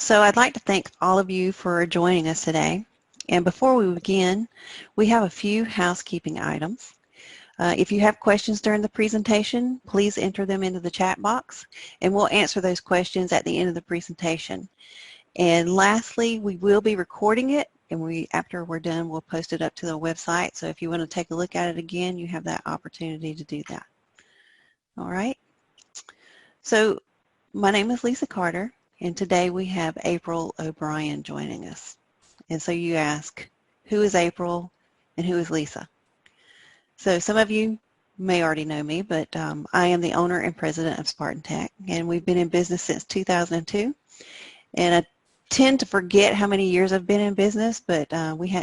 So I'd like to thank all of you for joining us today. And before we begin, we have a few housekeeping items. If you have questions during the presentation, please enter them into the chat box, and we'll answer those questions at the end of the presentation. And lastly, we will be recording it, and after we're done, we'll post it up to the website. So if you want to take a look at it again, you have that opportunity to do that. All right. So my name is Lisa Carter, and today we have April O'Brien joining us. And so you ask, who is April and who is Lisa? So some of you may already know me, but I am the owner and president of SpartanTec, and we've been in business since 2002. And I tend to forget how many years I've been in business, but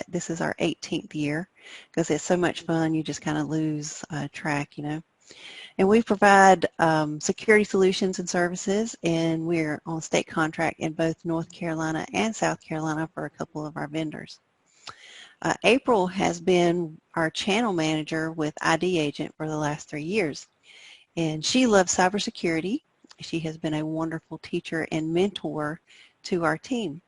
this is our 18th year because it's so much fun, you just kind of lose track, you know. And we provide security solutions and services, and we're on state contract in both North Carolina and South Carolina for a couple of our vendors. April has been our channel manager with ID Agent for the last 3 years, and she loves cybersecurity. She has been a wonderful teacher and mentor to our team.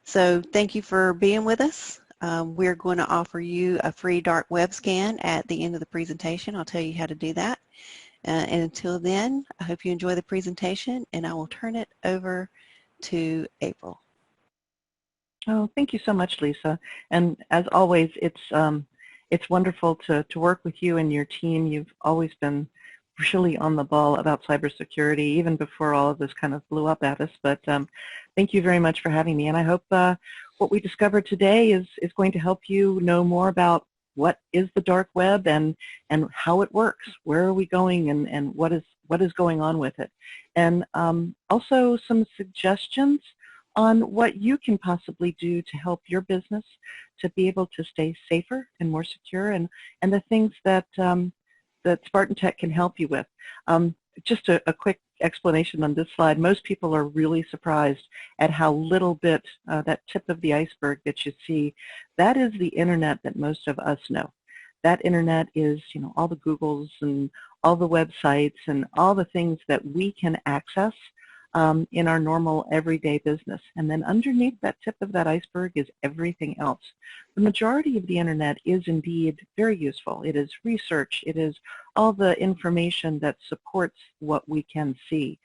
So thank you for being with us. We're going to offer you a free dark web scan at the end of the presentation. I'll tell you how to do that. And until then, I hope you enjoy the presentation, and I will turn it over to April. Oh, thank you so much, Lisa. And as always, it's wonderful to work with you and your team. You've always been really on the ball about cybersecurity, even before all of this kind of blew up at us. But thank you very much for having me. And I hope what we discovered today is going to help you know more about what is the dark web and how it works. Where are we going and what is going on with it? And also some suggestions on what you can possibly do to help your business to be able to stay safer and more secure, and the things that that SpartanTec can help you with. Just a quick explanation on this slide. Most people are really surprised at how little bit, that tip of the iceberg that you see, that is the internet that most of us know. That internet is, you know, all the Googles and all the websites and all the things that we can access in our normal everyday business. And then underneath that tip of that iceberg is everything else. The majority of the internet is indeed very useful. It is research. It is all the information that supports what we can see.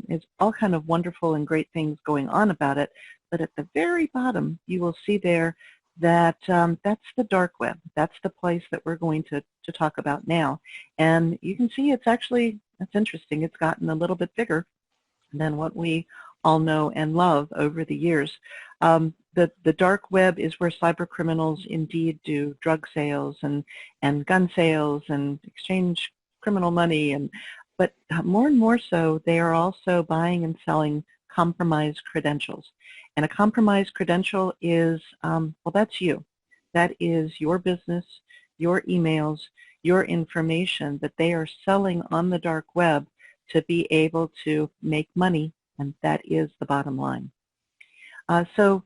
It's all kind of wonderful and great things going on about it, but at the very bottom you will see there that that's the dark web. That's the place that we're going to talk about now. And you can see it's actually, that's interesting, it's gotten a little bit bigger than what we all know and love over the years. The dark web is where cyber criminals indeed do drug sales and gun sales and exchange criminal money, but more and more so they are also buying and selling compromised credentials. And a compromised credential is, well, that's you. That is your business, your emails, your information that they are selling on the dark web to be able to make money, and that is the bottom line. So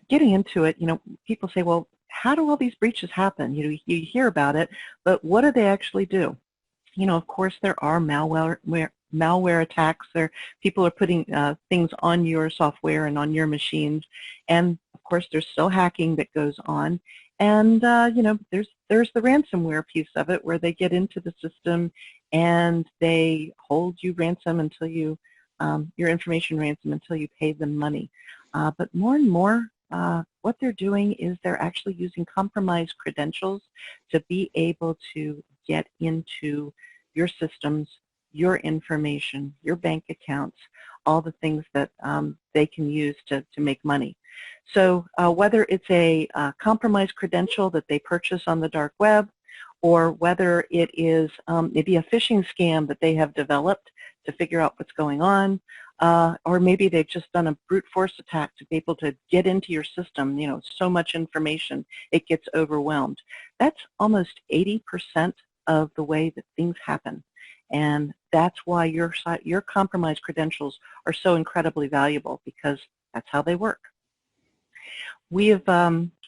getting into it, you know, people say, well, how do all these breaches happen? You know, you hear about it, but what do they actually do? You know, of course, there are malware attacks. People are putting things on your software and on your machines, and of course, there's still hacking that goes on. And you know, there's the ransomware piece of it, where they get into the system and they hold you ransom until you, your information ransom until you pay them money. But more and more, what they're doing is they're actually using compromised credentials to be able to get into your systems, your information, your bank accounts, all the things that they can use to make money. So whether it's a compromised credential that they purchase on the dark web, or whether it is maybe a phishing scam that they have developed to figure out what's going on, or maybe they've just done a brute force attack to be able to get into your system, you know, so much information, it gets overwhelmed. That's almost 80% of the way that things happen. And that's why your compromised credentials are so incredibly valuable, because that's how they work. We have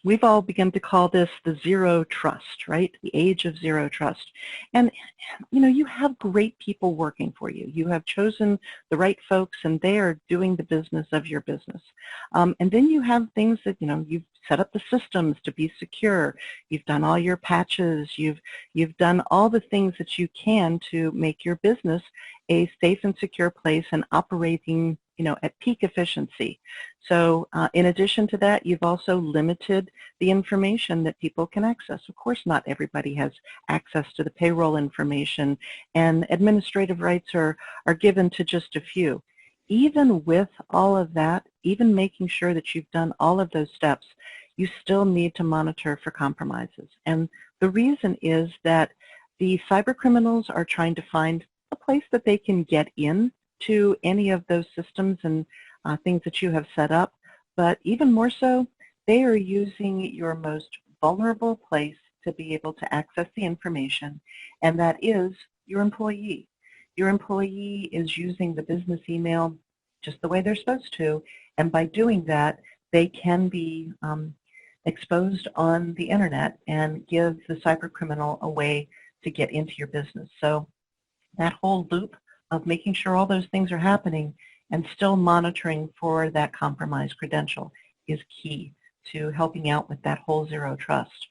we've all begun to call this the zero trust, right? The age of zero trust. And, you know, you have great people working for you. You have chosen the right folks, and they are doing the business of your business. And then you have things that, you know, you've set up the systems to be secure. You've done all your patches. You've done all the things that you can to make your business a safe and secure place and operating, you know, at peak efficiency. So in addition to that, you've also limited the information that people can access. Of course, not everybody has access to the payroll information, and administrative rights are given to just a few. Even with all of that, even making sure that you've done all of those steps, you still need to monitor for compromises. And the reason is that the cyber criminals are trying to find a place that they can get in to any of those systems and things that you have set up, but even more so, they are using your most vulnerable place to be able to access the information, and that is your employee. Your employee is using the business email just the way they're supposed to, and by doing that, they can be exposed on the internet and give the cyber criminal a way to get into your business. So that whole loop of making sure all those things are happening and still monitoring for that compromised credential is key to helping out with that whole zero trust.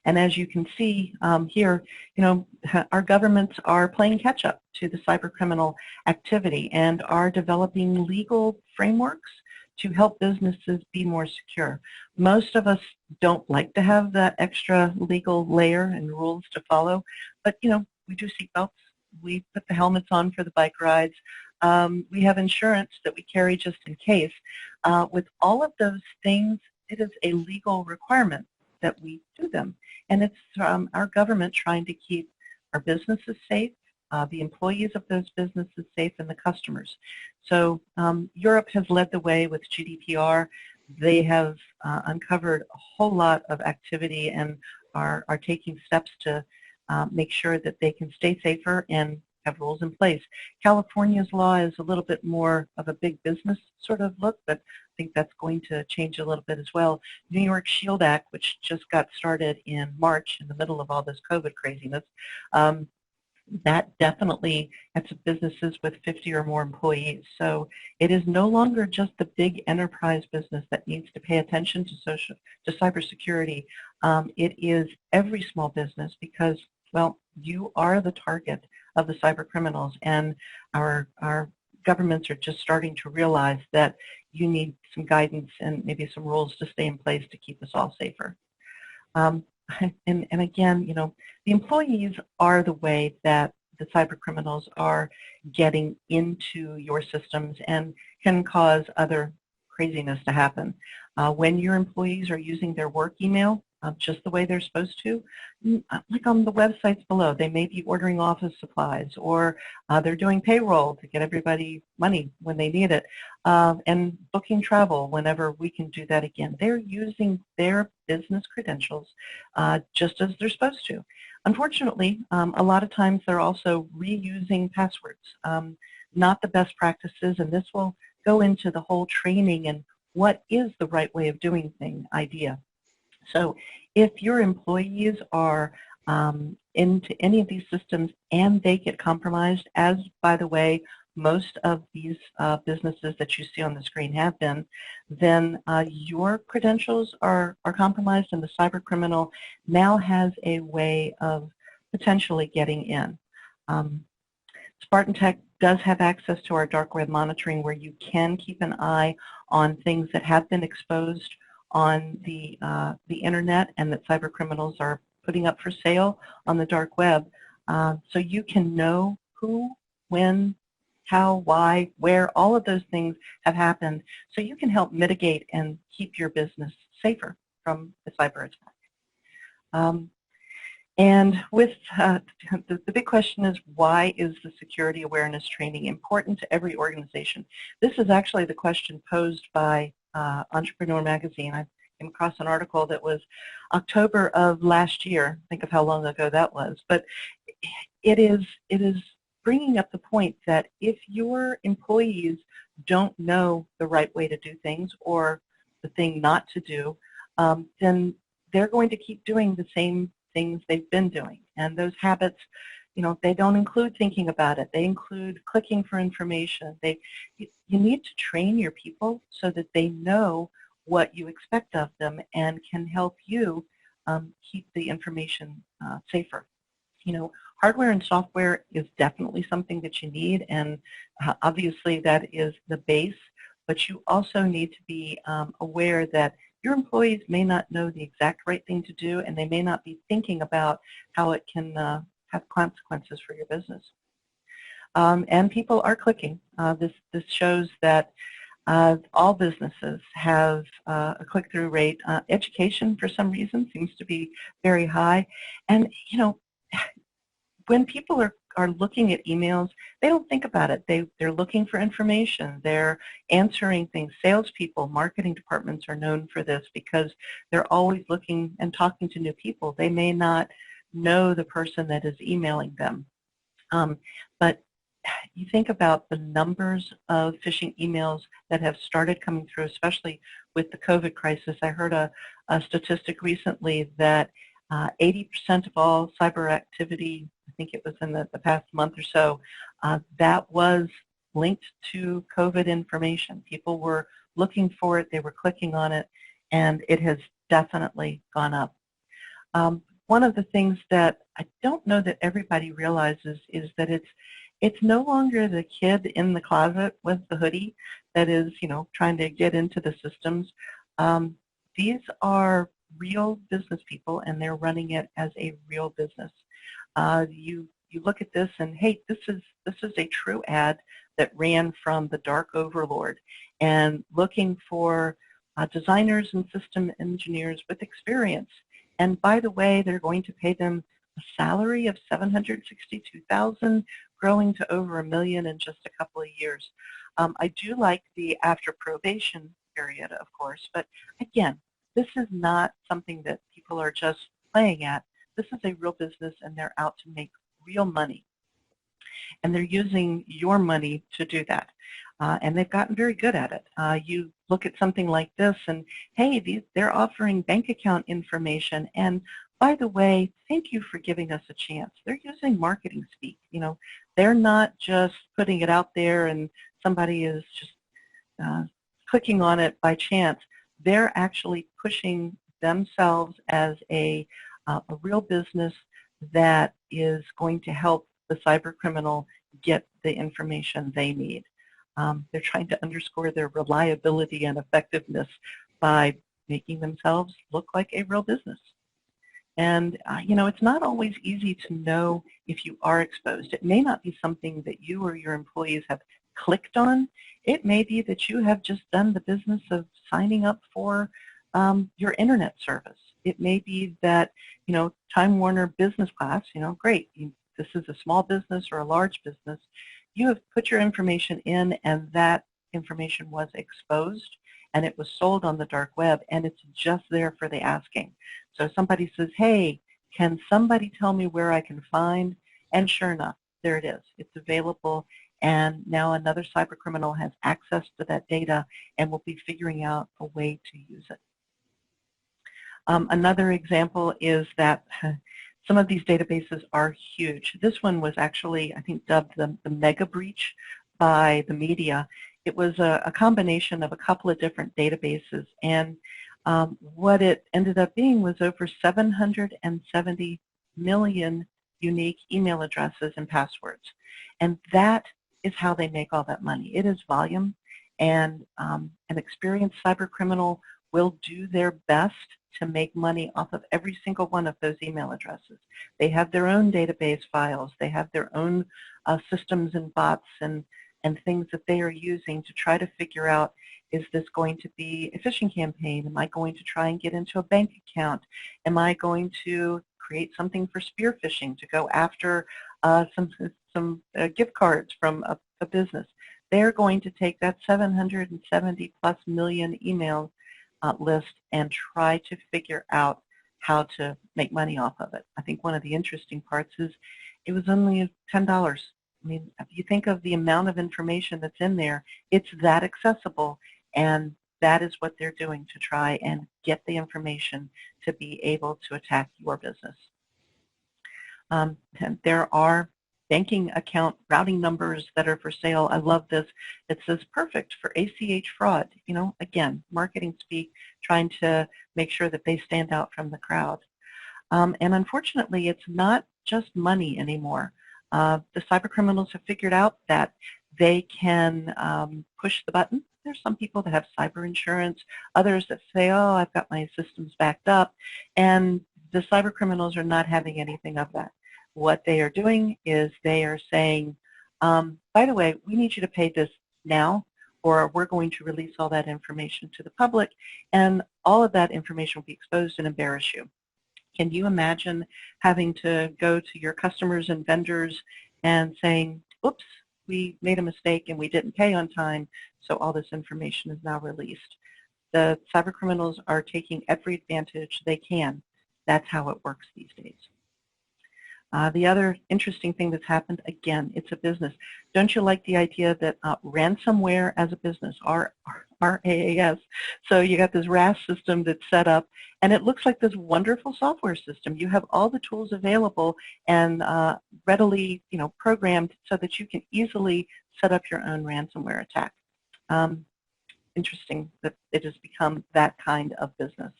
And as you can see here, you know, our governments are playing catch up to the cyber criminal activity and are developing legal frameworks to help businesses be more secure. Most of us don't like to have that extra legal layer and rules to follow, but, you know, we do seatbelts. We put the helmets on for the bike rides. We have insurance that we carry just in case. With all of those things, it is a legal requirement that we do them. And it's our government trying to keep our businesses safe, the employees of those businesses safe, and the customers. So Europe has led the way with GDPR. They have uncovered a whole lot of activity and are taking steps to make sure that they can stay safer and have rules in place. California's law is a little bit more of a big business sort of look, but I think that's going to change a little bit as well. New York SHIELD Act, which just got started in March in the middle of all this COVID craziness, that definitely has businesses with 50 or more employees. So it is no longer just the big enterprise business that needs to pay attention to cybersecurity. It is every small business because, well, you are the target of the cyber criminals, and our governments are just starting to realize that you need some guidance and maybe some rules to stay in place to keep us all safer. And again, you know, the employees are the way that the cyber criminals are getting into your systems and can cause other craziness to happen. When your employees are using their work email just the way they're supposed to, like on the websites below, they may be ordering office supplies, or they're doing payroll to get everybody money when they need it, and booking travel whenever we can do that again. They're using their business credentials just as they're supposed to. Unfortunately, a lot of times they're also reusing passwords, not the best practices, and this will go into the whole training and what is the right way of doing things idea. So if your employees are into any of these systems and they get compromised, as, by the way, most of these businesses that you see on the screen have been, then your credentials are compromised, and the cyber criminal now has a way of potentially getting in. SpartanTec does have access to our dark web monitoring, where you can keep an eye on things that have been exposed on the internet and that cyber criminals are putting up for sale on the dark web, so you can know who, when, how, why, where, all of those things have happened, so you can help mitigate and keep your business safer from the cyber attack. And with the big question is, why is the security awareness training important to every organization? This is actually the question posed by Entrepreneur Magazine. I came across an article that was October of last year. Think of how long ago that was. But it is bringing up the point that if your employees don't know the right way to do things or the thing not to do, then they're going to keep doing the same things they've been doing. And those habits, they don't include thinking about it. They include clicking for information. You need to train your people so that they know what you expect of them and can help you keep the information safer. Hardware and software is definitely something that you need, and obviously that is the base, but you also need to be aware that your employees may not know the exact right thing to do, and they may not be thinking about how it can have consequences for your business. And people are clicking. This shows that all businesses have a click-through rate. Education, for some reason, seems to be very high. And, when people are looking at emails, they don't think about it. They're looking for information. They're answering things. Salespeople, marketing departments are known for this because they're always looking and talking to new people. They may not know the person that is emailing them. But you think about the numbers of phishing emails that have started coming through, especially with the COVID crisis. I heard a statistic recently that 80% of all cyber activity, I think it was in the past month or so, that was linked to COVID information. People were looking for it, they were clicking on it, and it has definitely gone up. One of the things that I don't know that everybody realizes is that it's no longer the kid in the closet with the hoodie that is, trying to get into the systems. These are real business people, and they're running it as a real business. You look at this and, hey, this is a true ad that ran from the dark overlord, and looking for designers and system engineers with experience. And by the way, they're going to pay them a salary of $762,000, growing to over $1 million in just a couple of years. I do like the after probation period, of course, but again, this is not something that people are just playing at. This is a real business, and they're out to make real money. And they're using your money to do that. And they've gotten very good at it. You look at something like this and, hey, they're offering bank account information. And by the way, thank you for giving us a chance. They're using marketing speak. They're not just putting it out there and somebody is just clicking on it by chance. They're actually pushing themselves as a real business that is going to help the cyber criminal get the information they need. They're trying to underscore their reliability and effectiveness by making themselves look like a real business. And, it's not always easy to know if you are exposed. It may not be something that you or your employees have clicked on. It may be that you have just done the business of signing up for your internet service. It may be that, Time Warner Business Class, great. This is a small business or a large business. You have put your information in, and that information was exposed, and it was sold on the dark web, and it's just there for the asking. So somebody says, hey, can somebody tell me where I can find? And sure enough, there it is. It's available, and now another cyber criminal has access to that data and will be figuring out a way to use it. Another example is that some of these databases are huge. This one was actually, I think, dubbed the mega breach by the media. It was a combination of a couple of different databases, and what it ended up being was over 770 million unique email addresses and passwords. And that is how they make all that money. It is volume, and an experienced cyber criminal will do their best to make money off of every single one of those email addresses. They have their own database files. They have their own systems and bots and things that they are using to try to figure out, is this going to be a phishing campaign? Am I going to try and get into a bank account? Am I going to create something for spear phishing to go after some gift cards from a business? They're going to take that 770 plus million email list and try to figure out how to make money off of it. I think one of the interesting parts is it was only $10. I mean, if you think of the amount of information that's in there, it's that accessible, and that is what they're doing to try and get the information to be able to attack your business. And there are banking account routing numbers that are for sale. I love this. It says perfect for ACH fraud. You know, again, marketing speak, trying to make sure that they stand out from the crowd. And unfortunately, it's not just money anymore. The cyber criminals have figured out that they can push the button. There's some people that have cyber insurance, others that say, oh, I've got my systems backed up, and the cyber criminals are not having anything of that. What they are doing is they are saying, by the way, we need you to pay this now, or we're going to release all that information to the public, and all of that information will be exposed and embarrass you. Can you imagine having to go to your customers and vendors and saying, oops, we made a mistake and we didn't pay on time, so all this information is now released? The cyber criminals are taking every advantage they can. That's how it works these days. The other interesting thing that's happened, again, it's a business. Don't you like the idea that ransomware as a business, RAAS, so you got this RAS system that's set up, and it looks like this wonderful software system. You have all the tools available and readily, programmed so that you can easily set up your own ransomware attack. Interesting that it has become that kind of business.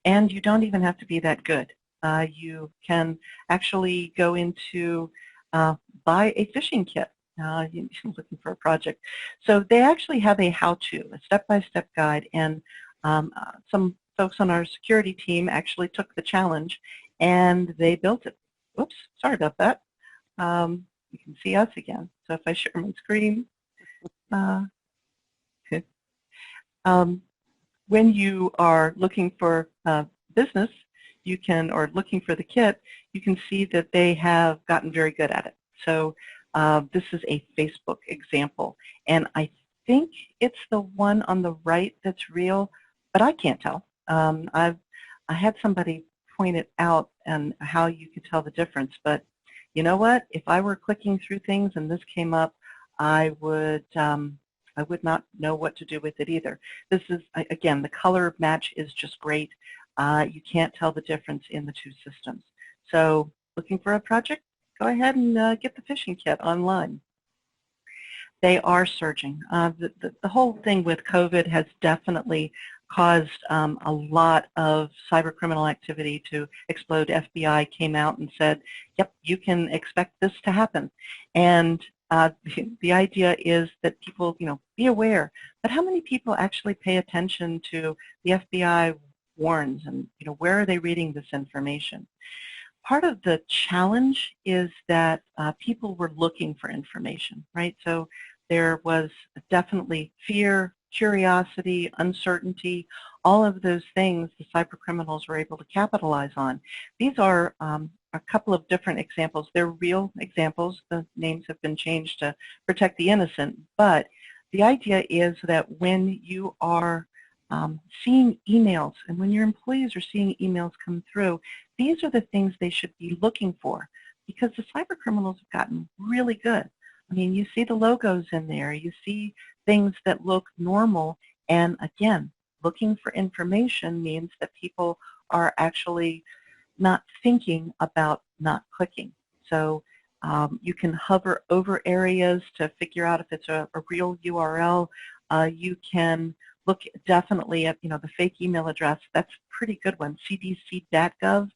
And you don't even have to be that good. You can actually go into buy a phishing kit. You're looking for a project. So they actually have a how-to, a step-by-step guide, and some folks on our security team actually took the challenge and they built it. Oops, sorry about that. You can see us again. So if I share my screen, when you are looking for business, you can, or looking for the kit, you can see that they have gotten very good at it. So this is a Facebook example, and I think it's the one on the right that's real, but I can't tell. I had somebody point it out and how you could tell the difference, but you know what? If I were clicking through things and this came up, I would not know what to do with it either. This is, again, the color match is just great. You can't tell the difference in the two systems. So looking for a project? Go ahead and get the phishing kit online. They are surging. The whole thing with COVID has definitely caused a lot of cyber criminal activity to explode. FBI came out and said, yep, you can expect this to happen. And the idea is that people, be aware. But how many people actually pay attention to the FBI warns and, where are they reading this information? Part of the challenge is that people were looking for information, right? So there was definitely fear, curiosity, uncertainty, all of those things the cyber criminals were able to capitalize on. These are a couple of different examples. They're real examples. The names have been changed to protect the innocent, but the idea is that when you are seeing emails and when your employees are seeing emails come through, these are the things they should be looking for, because the cyber criminals have gotten really good. I mean, you see the logos in there, you see things that look normal, and again, looking for information means that people are actually not thinking about not clicking. So you can hover over areas to figure out if it's a real URL. You can look definitely at, the fake email address. That's a pretty good one. cdc.gov,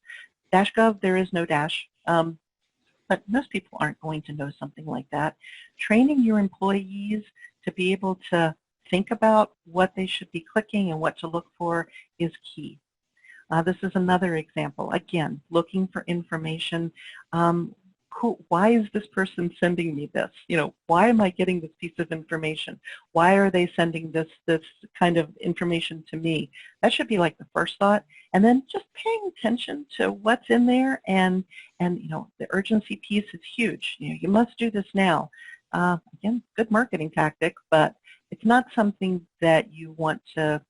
-gov, there is no dash. But most people aren't going to know something like that. Training your employees to be able to think about what they should be clicking and what to look for is key. This is another example. Again, looking for information. Why is this person sending me this? Why am I getting this piece of information? Why are they sending this kind of information to me? That should be like the first thought. And then just paying attention to what's in there, and the urgency piece is huge. You must do this now. Again, good marketing tactic, but it's not something that you want to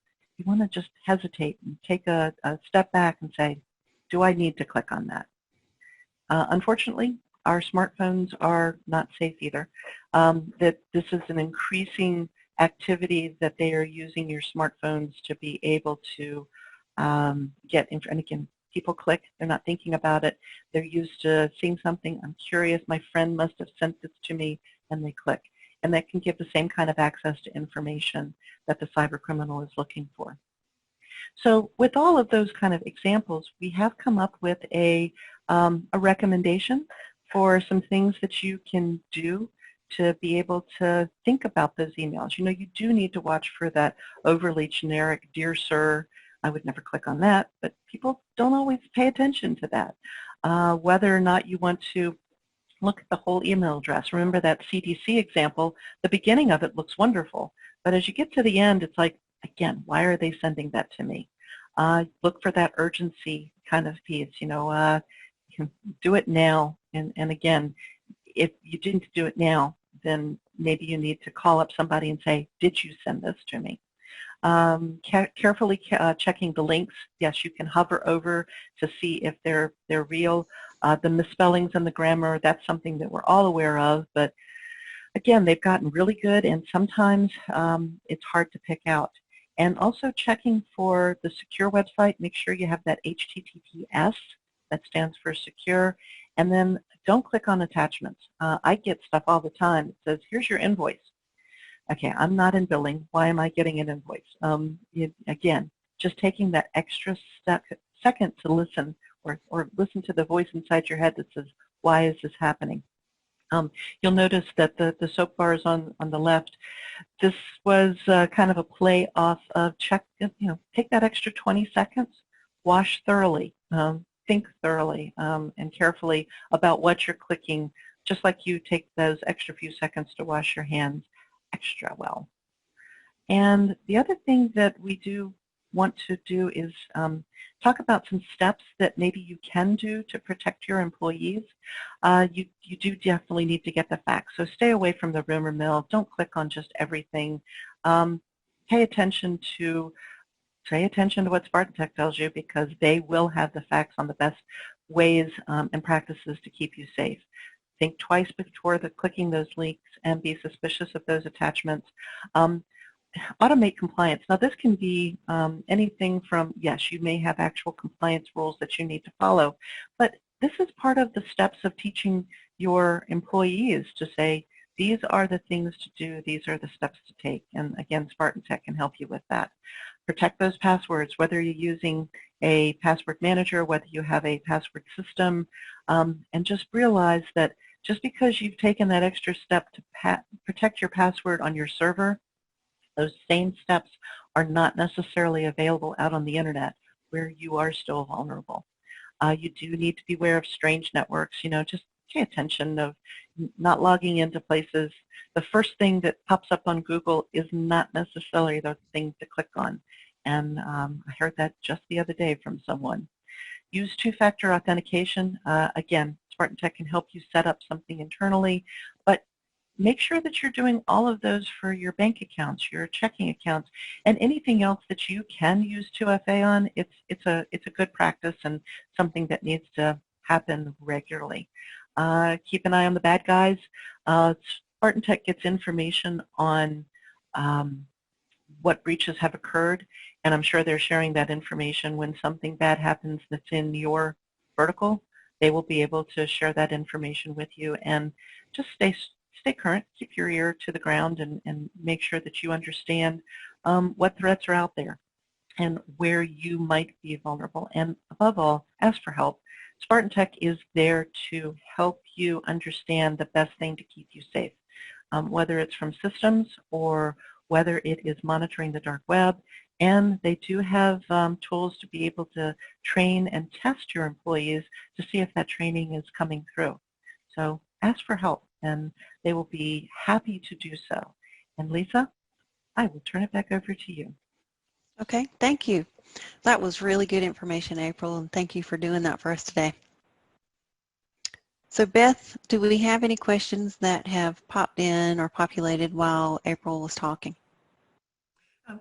just hesitate and take a step back and say, do I need to click on that? Unfortunately, our smartphones are not safe either. That this is an increasing activities that they are using your smartphones to be able to get info. And again, people click, they're not thinking about it, they're used to seeing something, I'm curious, my friend must have sent this to me, and they click. And that can give the same kind of access to information that the cyber criminal is looking for. So with all of those kind of examples, we have come up with a recommendation for some things that you can do to be able to think about those emails. You know, you do need to watch for that overly generic, "Dear Sir," I would never click on that, but people don't always pay attention to that. Whether or not you want to look at the whole email address. Remember that CDC example, the beginning of it looks wonderful, but as you get to the end, it's like, again, why are they sending that to me? Look for that urgency kind of piece, you know, do it now. And again, if you didn't do it now, then maybe you need to call up somebody and say, did you send this to me? Carefully checking the links. Yes, you can hover over to see if they're real. The misspellings and the grammar, that's something that we're all aware of, but again, they've gotten really good, and sometimes it's hard to pick out. And also checking for the secure website, make sure you have that HTTPS, that stands for secure, and then don't click on attachments. I get stuff all the time. It says, here's your invoice. Okay, I'm not in billing. Why am I getting an invoice? Again, just taking that extra second to listen, or listen to the voice inside your head that says, why is this happening? You'll notice that the soap bars on the left, this was kind of a play off of check, you know, take that extra 20 seconds, wash thoroughly, think thoroughly and carefully about what you're clicking, just like you take those extra few seconds to wash your hands extra well. And the other thing that we do want to do is talk about some steps that maybe you can do to protect your employees. You do definitely need to get the facts, so stay away from the rumor mill. Don't click on just everything. Pay attention to what SpartanTec tells you, because they will have the facts on the best ways and practices to keep you safe. Think twice before clicking those links and be suspicious of those attachments. Automate compliance. Now this can be anything from, yes, you may have actual compliance rules that you need to follow, but this is part of the steps of teaching your employees to say, these are the things to do, these are the steps to take. And again, SpartanTec can help you with that. Protect those passwords, whether you're using a password manager, whether you have a password system, and just realize that just because you've taken that extra step to protect your password on your server, those same steps are not necessarily available out on the internet where you are still vulnerable. You do need to be aware of strange networks. You know, just pay attention of not logging into places. The first thing that pops up on Google is not necessarily the thing to click on. And I heard that just the other day from someone. Use two-factor authentication. Again, SpartanTec can help you set up something internally, but make sure that you're doing all of those for your bank accounts, your checking accounts, and anything else that you can use 2FA on. It's a good practice and something that needs to happen regularly. Keep an eye on the bad guys. SpartanTec gets information on what breaches have occurred, and I'm sure they're sharing that information when something bad happens that's in your vertical. They will be able to share that information with you, and just stay current, keep your ear to the ground, and make sure that you understand what threats are out there and where you might be vulnerable. And above all, ask for help. SpartanTec is there to help you understand the best thing to keep you safe, whether it's from systems or whether it is monitoring the dark web. And they do have tools to be able to train and test your employees to see if that training is coming through. So ask for help, and they will be happy to do so. And Lisa, I will turn it back over to you. Okay, thank you. That was really good information, April, and thank you for doing that for us today. So Beth, do we have any questions that have popped in or populated while April was talking?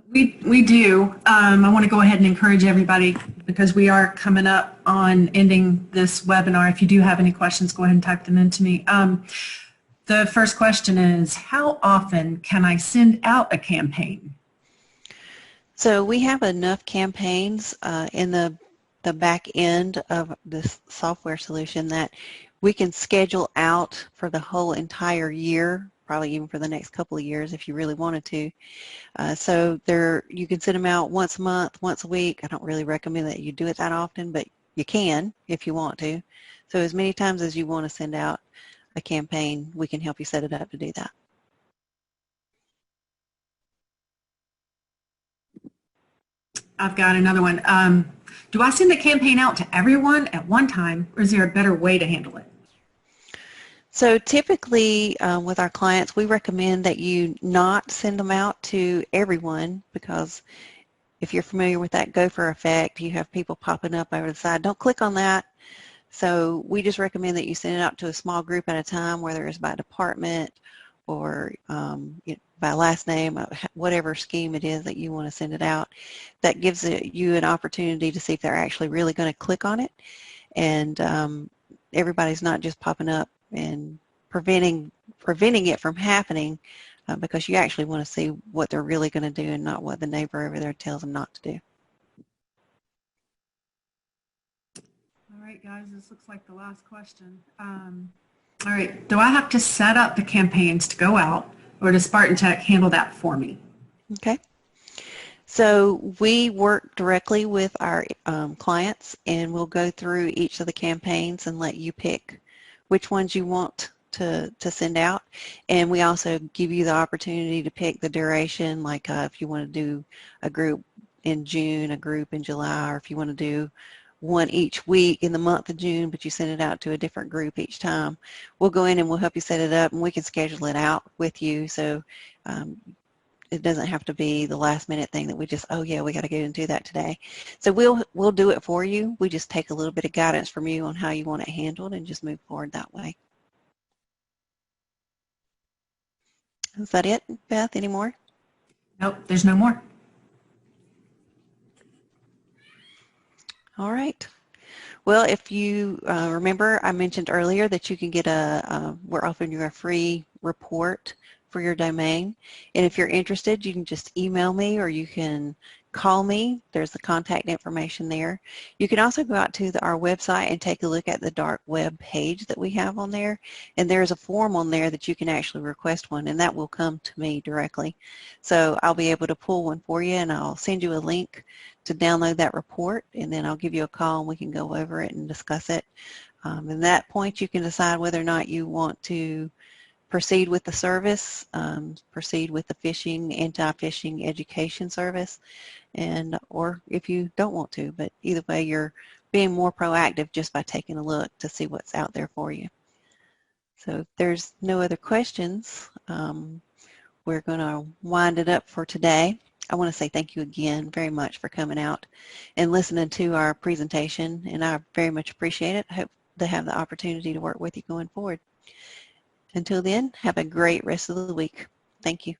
We do. I want to go ahead and encourage everybody, because we are coming up on ending this webinar. If you do have any questions, go ahead and type them into me. the first question is, how often can I send out a campaign? So we have enough campaigns in the back end of this software solution that we can schedule out for the whole entire year, probably even for the next couple of years if you really wanted to. So you can send them out once a month, once a week. I don't really recommend that you do it that often, but you can if you want to. So as many times as you want to send out a campaign, we can help you set it up to do that. I've got another one. Do I send the campaign out to everyone at one time, or is there a better way to handle it? So typically with our clients, we recommend that you not send them out to everyone, because if you're familiar with that gopher effect, you have people popping up over the side. Don't click on that. So we just recommend that you send it out to a small group at a time, whether it's by department or by last name, whatever scheme it is that you want to send it out. That gives you an opportunity to see if they're actually really going to click on it, and everybody's not just popping up and preventing it from happening, because you actually want to see what they're really going to do and not what the neighbor over there tells them not to do. All right, guys, this looks like the last question. All right, do I have to set up the campaigns to go out, or does SpartanTec handle that for me? Okay. So we work directly with our clients, and we'll go through each of the campaigns and let you pick which ones you want to send out. And we also give you the opportunity to pick the duration, like if you want to do a group in June, a group in July, or if you want to do one each week in the month of June, but you send it out to a different group each time. We'll go in and we'll help you set it up, and we can schedule it out with you, so it doesn't have to be the last minute thing that we just, oh yeah, we got to go and do that today. So we'll do it for you. We just take a little bit of guidance from you on how you want it handled and just move forward that way. Is that it, Beth? Any more? Nope, there's no more. All right. Well, if you remember, I mentioned earlier that you can get we're offering you a free report for your domain. And if you're interested, you can just email me or you can call me. There's the contact information there. You can also go out to our website and take a look at the dark web page that we have on there. And there's a form on there that you can actually request one, and that will come to me directly. So I'll be able to pull one for you, and I'll send you a link to download that report, and then I'll give you a call and we can go over it and discuss it. At that point, you can decide whether or not you want to proceed with the service, proceed with the phishing, anti-phishing education service, or if you don't want to. But either way, you're being more proactive just by taking a look to see what's out there for you. So if there's no other questions, we're going to wind it up for today. I want to say thank you again very much for coming out and listening to our presentation, and I very much appreciate it. I hope to have the opportunity to work with you going forward. Until then, have a great rest of the week. Thank you.